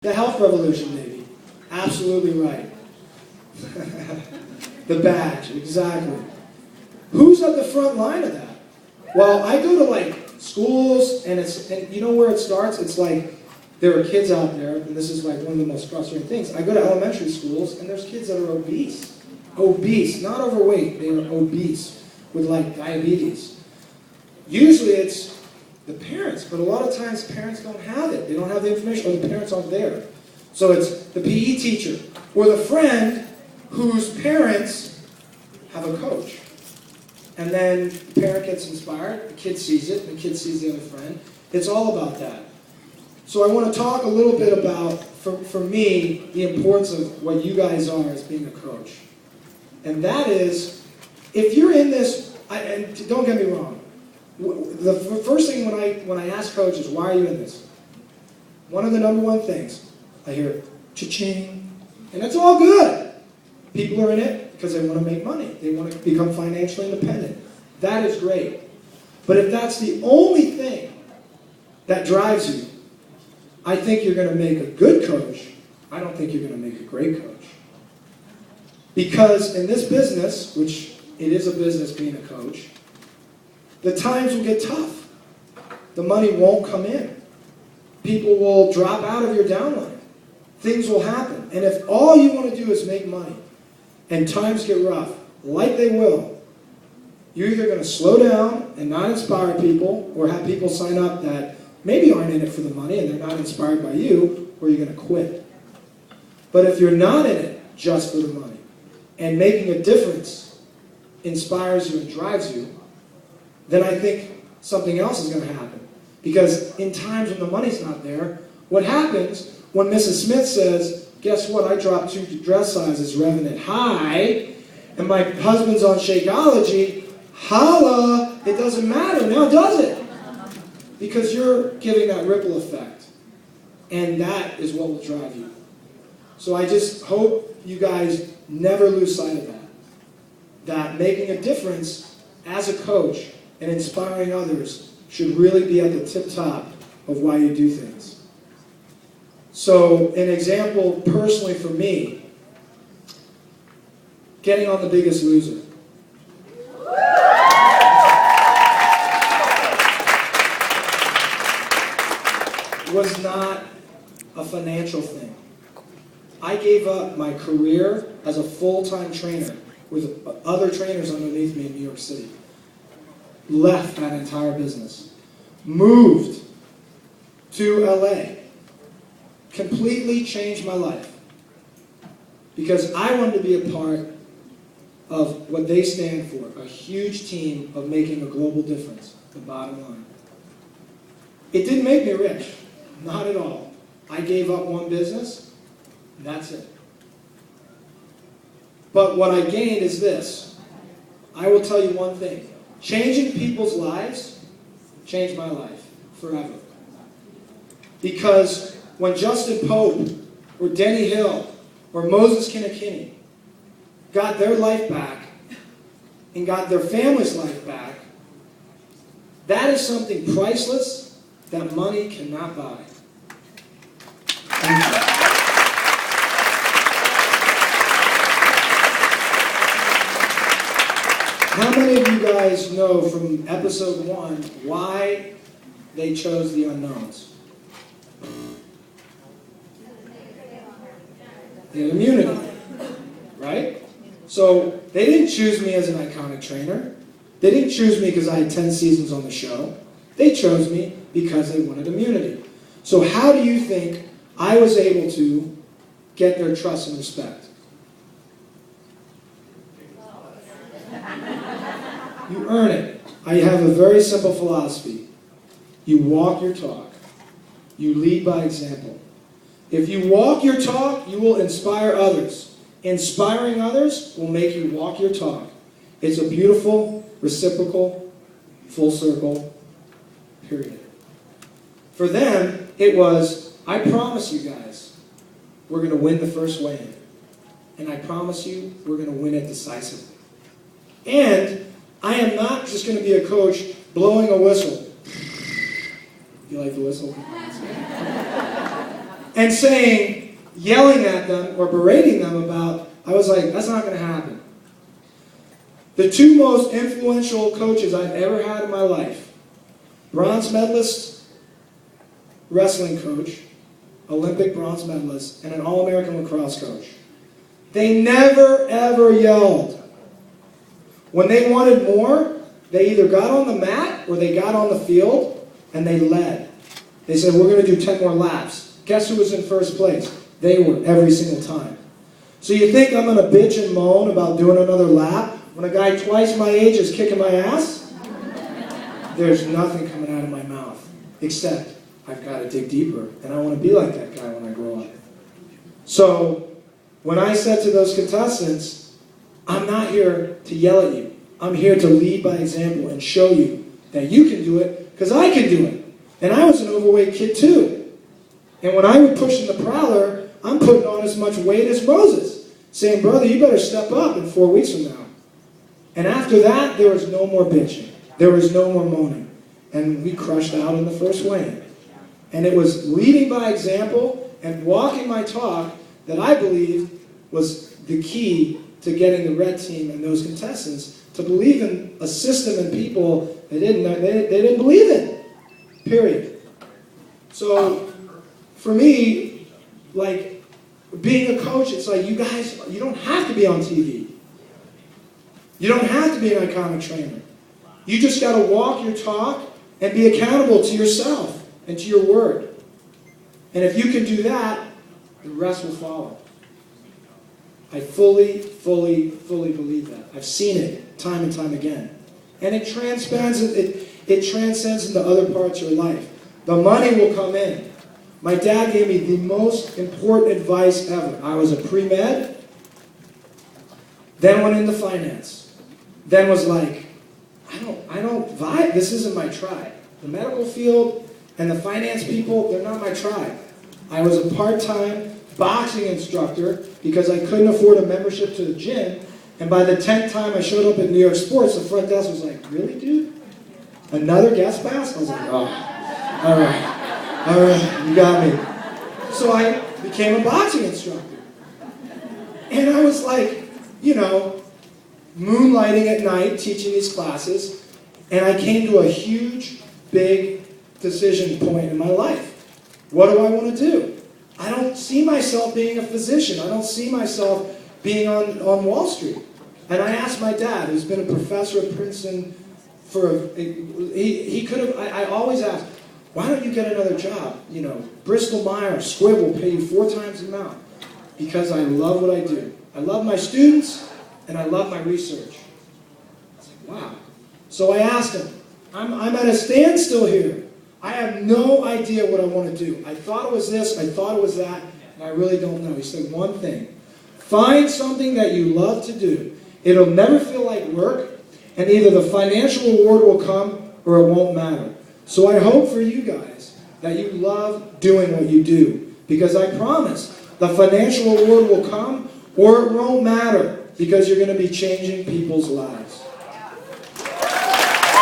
The health revolution, maybe. Absolutely right. The badge, exactly. Who's at the front line of that? Well, I go to like schools, and you know where it starts? It's like there are kids out there, and this is like one of the most frustrating things. I go to elementary schools, and there's kids that are obese. Obese, not overweight, they are obese with like diabetes. Usually it's the parents, but a lot of times parents don't have it. They don't have the information, or the parents aren't there. So it's the PE teacher, or the friend whose parents have a coach. And then the parent gets inspired, the kid sees it, the kid sees the other friend. It's all about that. So I want to talk a little bit about, for me, the importance of what you guys are as being a coach. And that is, if you're in this, and don't get me wrong, the first thing when I ask coaches, why are you in this? One of the number one things, I hear, cha-ching, and it's all good. People are in it because they want to make money. They want to become financially independent. That is great. But if that's the only thing that drives you, I think you're going to make a good coach. I don't think you're going to make a great coach. Because in this business, which it is a business being a coach, the times will get tough. The money won't come in. People will drop out of your downline. Things will happen. And if all you want to do is make money, and times get rough, like they will, you're either going to slow down and not inspire people, or have people sign up that maybe aren't in it for the money and they're not inspired by you, or you're going to quit. But if you're not in it just for the money, and making a difference inspires you and drives you, then I think something else is going to happen. Because in times when the money's not there, what happens when Mrs. Smith says, guess what, I dropped 2 dress sizes, Revenant High, and my husband's on Shakeology, holla, it doesn't matter, now does it? Because you're giving that ripple effect. And that is what will drive you. So I just hope you guys never lose sight of that. That making a difference as a coach and inspiring others should really be at the tip top of why you do things. So an example personally for me, getting on The Biggest Loser. Was not a financial thing. I gave up my career as a full-time trainer with other trainers underneath me in New York City. Left that entire business. Moved to LA. Completely changed my life. Because I wanted to be a part of what they stand for, a huge team of making a global difference, the bottom line. It didn't make me rich. Not at all. I gave up one business, and that's it. But what I gained is this. I will tell you one thing. Changing people's lives changed my life forever. Because when Justin Pope or Denny Hill or Moses Kinnikini got their life back and got their family's life back, that is something priceless that money cannot buy. Thank you. How many of you guys know from episode 1 why they chose the unknowns? They had immunity, right? So they didn't choose me as an iconic trainer. They didn't choose me because I had 10 seasons on the show. They chose me because they wanted immunity. So how do you think I was able to get their trust and respect? You earn it. I have a very simple philosophy. You walk your talk. You lead by example. If you walk your talk, you will inspire others. Inspiring others will make you walk your talk. It's a beautiful, reciprocal, full circle, period. For them, it was, I promise you guys, we're going to win the first weigh-in. And I promise you, we're going to win it decisively. And I am not just going to be a coach blowing a whistle. You like the whistle? and saying, yelling at them or berating them about, I was like, that's not going to happen. The two most influential coaches I've ever had in my life, bronze medalist wrestling coach, Olympic bronze medalist, and an All-American lacrosse coach. They never, ever yelled. When they wanted more, they either got on the mat or they got on the field and they led. They said, we're going to do 10 more laps. Guess who was in first place? They were every single time. So you think I'm going to bitch and moan about doing another lap when a guy twice my age is kicking my ass? There's nothing coming out of my mouth except I've got to dig deeper, and I want to be like that guy when I grow up. So when I said to those contestants, I'm not here to yell at you. I'm here to lead by example and show you that you can do it because I can do it. And I was an overweight kid too. And when I was pushing the prowler, I'm putting on as much weight as Moses, saying, brother, you better step up in 4 weeks from now. And after that, there was no more bitching. There was no more moaning. And we crushed out in the first weigh-in. And it was leading by example and walking my talk that I believe was the key to getting the red team and those contestants to believe in a system and people they didn't believe in. Period. So for me, like being a coach, it's like you guys, you don't have to be on TV. You don't have to be an iconic trainer. You just got to walk your talk and be accountable to yourself and to your word. And if you can do that, the rest will follow. I fully believe that. I've seen it time and time again. And it transcends into other parts of your life. The money will come in. My dad gave me the most important advice ever. I was a pre-med, then went into finance. Then was like, I don't vibe, this isn't my tribe. The medical field and the finance people, they're not my tribe. I was a part-time boxing instructor because I couldn't afford a membership to the gym. And by the 10th time I showed up at New York Sports, the front desk was like, really, dude? Another guest pass? I was like, oh, all right, you got me. So I became a boxing instructor. And I was like, moonlighting at night, teaching these classes. And I came to a huge, big decision point in my life. What do I want to do? I don't see myself being a physician. I don't see myself being on Wall Street. And I asked my dad, who's been a professor at Princeton he could have, I always ask, why don't you get another job? Bristol Myers Squibb will pay you 4 times the amount. Because I love what I do. I love my students, and I love my research. I was like, wow. So I asked him, I'm at a standstill here. I have no idea what I want to do. I thought it was this, I thought it was that, and I really don't know. He said one thing. Find something that you love to do. It'll never feel like work, and either the financial reward will come or it won't matter. So I hope for you guys that you love doing what you do, because I promise the financial reward will come or it won't matter, because you're going to be changing people's lives.